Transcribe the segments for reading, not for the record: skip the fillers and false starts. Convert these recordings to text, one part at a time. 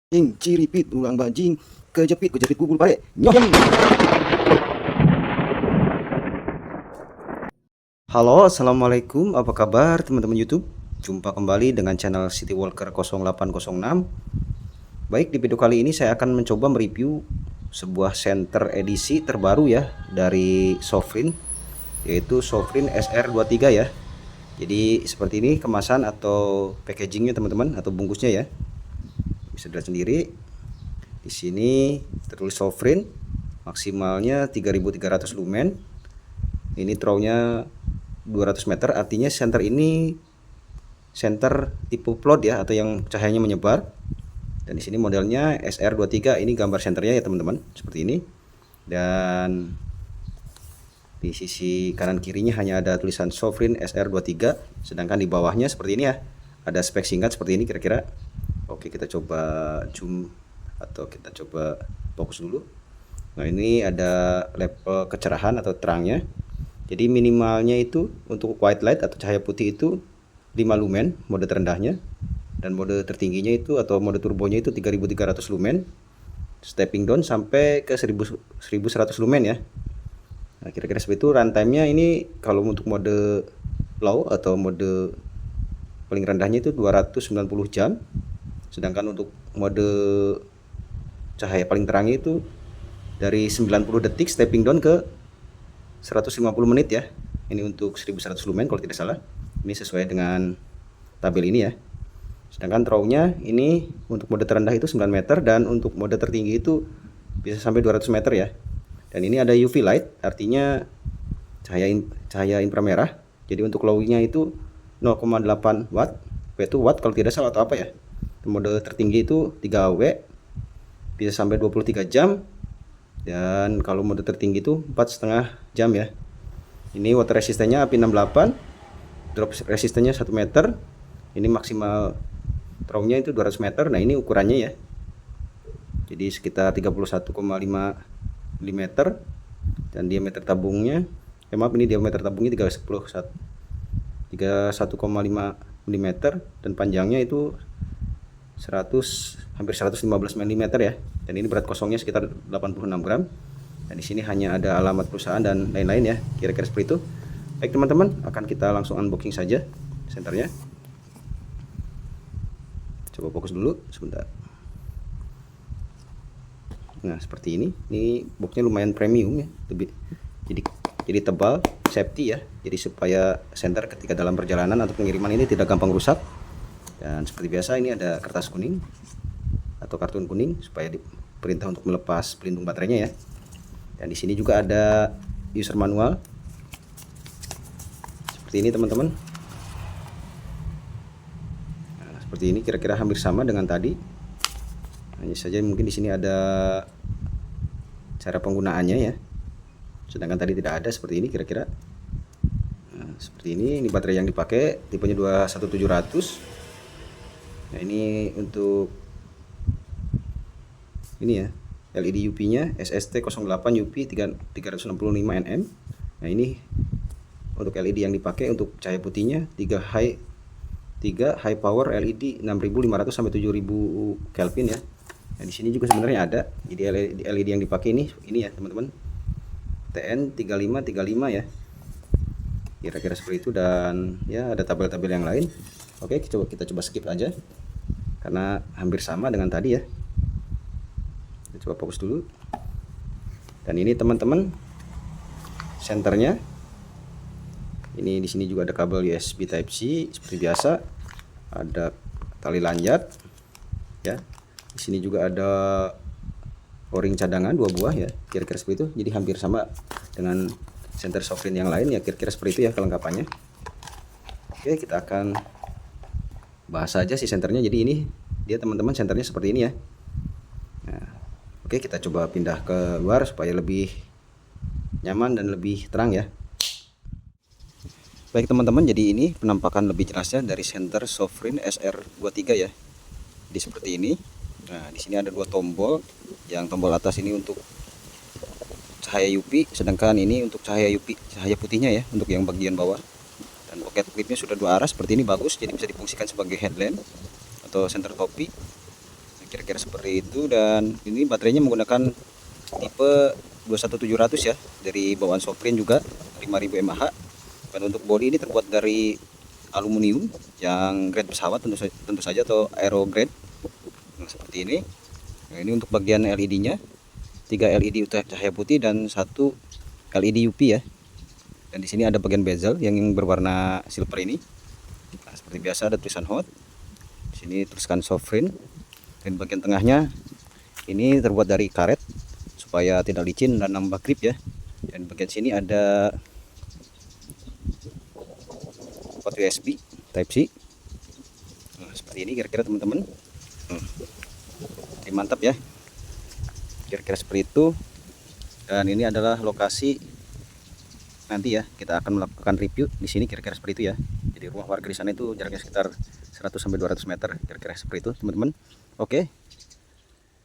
Ciripit ulang bajing, kejepit gugul pare. Nyong. Halo, assalamualaikum. Apa kabar teman-teman YouTube? Jumpa kembali dengan channel City Walker 0806. Baik, di video kali ini saya akan mencoba mereview sebuah senter edisi terbaru ya dari Sofrin, yaitu Sofrin SR23 ya. Jadi seperti ini kemasan atau packagingnya teman-teman, atau bungkusnya ya. Bisa dilihat sendiri. Di sini tertulis Sofrin, maksimalnya 3300 lumen. Ini throw-nya 200 meter, artinya senter ini senter tipe float ya, atau yang cahayanya menyebar. Dan di sini modelnya SR23, ini gambar senternya ya teman-teman, seperti ini. Dan di sisi kanan kirinya hanya ada tulisan Sofrin SR23, sedangkan di bawahnya seperti ini ya, ada spek singkat seperti ini kira-kira. Oke, kita coba zoom atau kita coba fokus dulu. Nah, ini ada level kecerahan atau terangnya. Jadi minimalnya itu untuk white light atau cahaya putih itu 5 lumen mode terendahnya, dan mode tertingginya itu atau mode turbonya itu 3300 lumen, stepping down sampai ke 1100 lumen ya. Nah, kira-kira seperti itu. Runtime-nya ini kalau untuk mode low atau mode paling rendahnya itu 290 jam, sedangkan untuk mode cahaya paling terangnya itu dari 90 detik stepping down ke 150 menit ya. Ini untuk 1100 lumen kalau tidak salah. Ini sesuai dengan tabel ini ya. Sedangkan throw-nya ini untuk mode terendah itu 9 meter, dan untuk mode tertinggi itu bisa sampai 200 meter ya. Dan ini ada UV light, artinya cahaya inframerah. Jadi untuk low-nya itu 0,8 watt, W itu watt kalau tidak salah atau apa ya. Mode tertinggi itu 3 W, bisa sampai 23 jam. Dan kalau mode tertinggi itu 4,5 jam ya. Ini water resistannya IP68, drop resistannya 1 meter. Ini maksimal throw-nya itu 200 meter. Nah, ini ukurannya ya. Jadi sekitar 31,5 mm, dan diameter tabungnya ini diameter tabungnya 31,5 mm, dan panjangnya itu hampir 115 mm ya. Dan ini berat kosongnya sekitar 86 gram. Dan di sini hanya ada alamat perusahaan dan lain-lain ya, kira-kira seperti itu. Baik teman-teman, akan kita langsung unboxing saja senternya. Coba fokus dulu sebentar. Nah, seperti ini. Ini boxnya lumayan premium ya, jadi tebal, safety ya. Jadi supaya senter ketika dalam perjalanan atau pengiriman ini tidak gampang rusak. Dan seperti biasa ini ada kertas kuning atau kartun kuning supaya diperintah untuk melepas pelindung baterainya ya. Dan di sini juga ada user manual seperti ini teman-teman. Nah, seperti ini kira-kira hampir sama dengan tadi. Hanya saja mungkin di sini ada cara penggunaannya ya. Sedangkan tadi tidak ada. Seperti ini kira-kira. Nah, seperti ini baterai yang dipakai tipenya 21700. Nah, ini untuk ini ya, LED UP-nya SST08 UP 365 nm. Nah, ini untuk LED yang dipakai untuk cahaya putihnya 3 high power LED 6500 sampai 7000 Kelvin ya. Nah, di sini juga sebenarnya ada. Jadi LED yang dipakai ini ya teman-teman, TN3535 ya. Kira-kira seperti itu. Dan ya ada tabel-tabel yang lain. Oke, kita coba skip aja karena hampir sama dengan tadi ya. Kita coba fokus dulu. Dan ini teman-teman senternya. Ini di sini juga ada kabel USB Type C seperti biasa. Ada tali lanjut ya. Di sini juga ada o-ring cadangan 2 buah ya, kira-kira seperti itu. Jadi hampir sama dengan senter Sofrin yang lain ya, kira-kira seperti itu ya kelengkapannya. Oke, kita akan bahas saja si senternya. Jadi ini dia teman-teman, senternya seperti ini ya. Nah, oke, kita coba pindah ke luar supaya lebih nyaman dan lebih terang ya. Baik teman-teman, jadi ini penampakan lebih jelasnya dari senter Sofrin SR23 ya. Jadi seperti ini. Nah, di sini ada 2 tombol. Yang tombol atas ini untuk cahaya UV, sedangkan ini untuk cahaya putihnya ya, untuk yang bagian bawah. Dan pocket clipnya sudah 2 arah seperti ini, bagus. Jadi bisa difungsikan sebagai headlamp atau center topi. kira-kira seperti itu. Dan ini baterainya menggunakan tipe 21700 ya, dari bawaan Sofrin juga 5000 mAh. Dan untuk bodi ini terbuat dari aluminium yang grade pesawat tentu saja, atau aero grade. Nah, seperti ini. Nah, ini untuk bagian LED-nya, 3 LED cahaya putih dan 1 LED UV ya. Dan di sini ada bagian bezel yang berwarna silver ini. Nah, seperti biasa ada tulisan hot. Di sini tuliskan Sofrin. Dan bagian tengahnya ini terbuat dari karet supaya tidak licin dan nambah grip ya. Dan bagian sini ada port USB Type C. Nah, seperti ini kira-kira teman-teman. Jadi mantap ya, kira-kira seperti itu. Dan ini adalah lokasi nanti ya, kita akan melakukan review di sini kira-kira seperti itu ya. Jadi rumah warga di sana itu jaraknya sekitar 100 sampai 200 meter, kira-kira seperti itu teman-teman. Oke,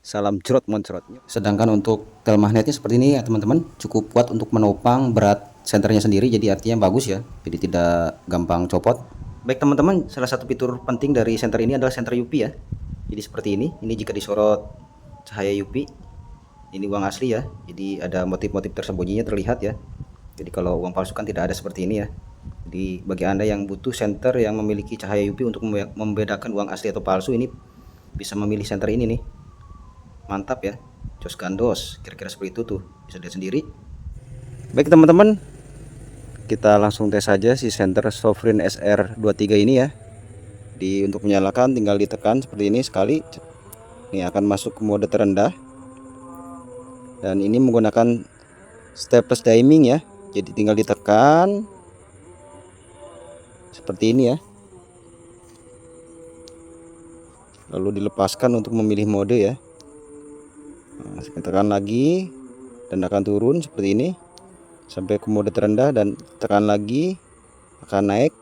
salam cerot moncrot. Sedangkan untuk tel magnetnya seperti ini ya teman-teman, cukup kuat untuk menopang berat senternya sendiri, jadi artinya bagus ya, jadi tidak gampang copot. Baik teman-teman, salah satu fitur penting dari senter ini adalah senter UV ya. Jadi seperti ini jika disorot cahaya UV, ini uang asli ya, jadi ada motif-motif tersembunyinya terlihat ya. Jadi kalau uang palsu kan tidak ada seperti ini ya. Jadi bagi Anda yang butuh senter yang memiliki cahaya UV untuk membedakan uang asli atau palsu, ini bisa memilih senter ini nih. Mantap ya, jos gandos, kira-kira seperti itu tuh, bisa lihat sendiri. Baik teman-teman, kita langsung tes saja si senter Sofrin SR23 ini ya. Untuk menyalakan tinggal ditekan seperti ini sekali. Ini akan masuk ke mode terendah. Dan ini menggunakan stepless dimming ya. Jadi tinggal ditekan seperti ini ya. Lalu dilepaskan untuk memilih mode ya. Nah, tekan lagi dan akan turun seperti ini sampai ke mode terendah, dan tekan lagi akan naik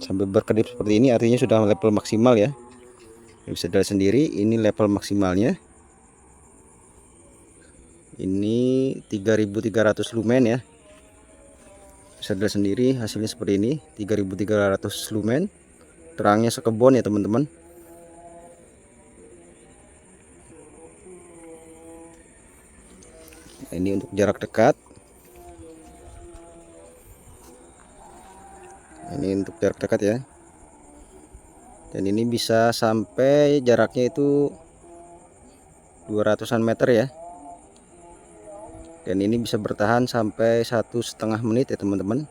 sampai berkedip seperti ini, artinya sudah level maksimal ya. Bisa dilihat sendiri, ini level maksimalnya. Ini 3300 lumen ya. Bisa dilihat sendiri hasilnya seperti ini, 3300 lumen. Terangnya sekebon ya teman-teman. Nah, ini untuk jarak dekat. Ini untuk jarak dekat ya. Dan ini bisa sampai jaraknya itu 200-an meter ya. Dan ini bisa bertahan sampai 1,5 menit ya teman-teman.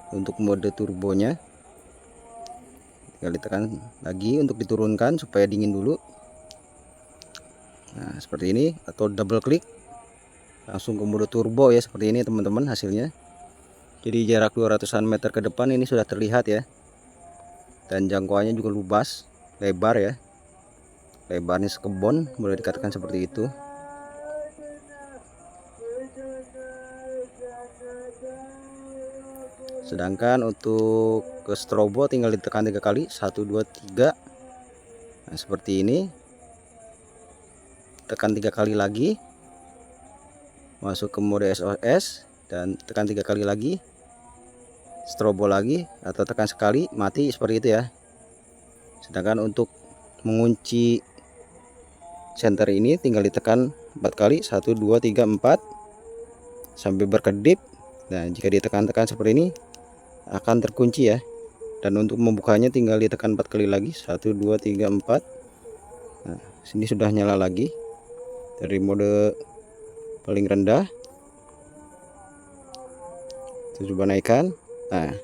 Untuk mode turbonya tinggal ditekan lagi untuk diturunkan supaya dingin dulu. Nah seperti ini, atau double klik langsung ke mode turbo ya, seperti ini teman-teman hasilnya. Jadi jarak 200-an meter ke depan ini sudah terlihat ya. Dan jangkauannya juga luas, lebar ya. Lebarnya sekebon, boleh dikatakan seperti itu. Sedangkan untuk ke strobo tinggal ditekan 3 kali, 1 2 3. Nah seperti ini. Tekan 3 kali lagi, masuk ke mode SOS, dan tekan 3 kali lagi, strobo lagi, atau tekan sekali mati, seperti itu ya. Sedangkan untuk mengunci senter ini tinggal ditekan 4 kali, 1 2 3 4 sampai berkedip. Nah jika ditekan-tekan seperti ini akan terkunci ya. Dan untuk membukanya tinggal ditekan 4 kali lagi, 1 2 3 4. Nah sini sudah nyala lagi dari mode paling rendah. Kita coba naikkan. Nah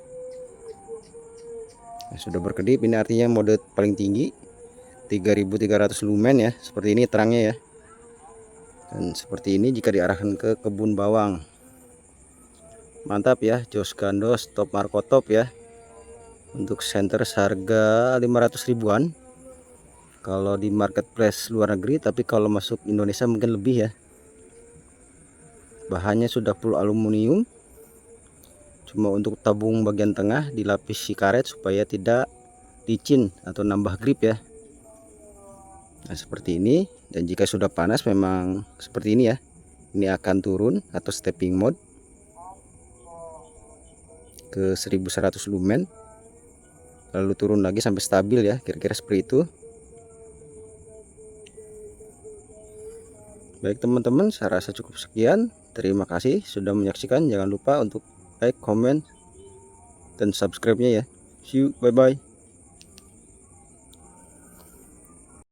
sudah berkedip, ini artinya mode paling tinggi 3300 lumen ya. Seperti ini terangnya ya. Dan seperti ini jika diarahkan ke kebun bawang. Mantap ya, jos gandos top markotop ya. Untuk senter seharga 500 ribuan kalau di marketplace luar negeri, tapi kalau masuk Indonesia mungkin lebih ya. Bahannya sudah full aluminium, cuma untuk tabung bagian tengah dilapisi karet supaya tidak licin atau nambah grip ya. Nah seperti ini. Dan jika sudah panas memang seperti ini ya, ini akan turun atau stepping mode ke 1100 lumen, lalu turun lagi sampai stabil ya, kira-kira seperti itu. Baik teman-teman, saya rasa cukup sekian. Terima kasih sudah menyaksikan. Jangan lupa untuk like, comment, dan subscribe-nya ya. See you, bye-bye.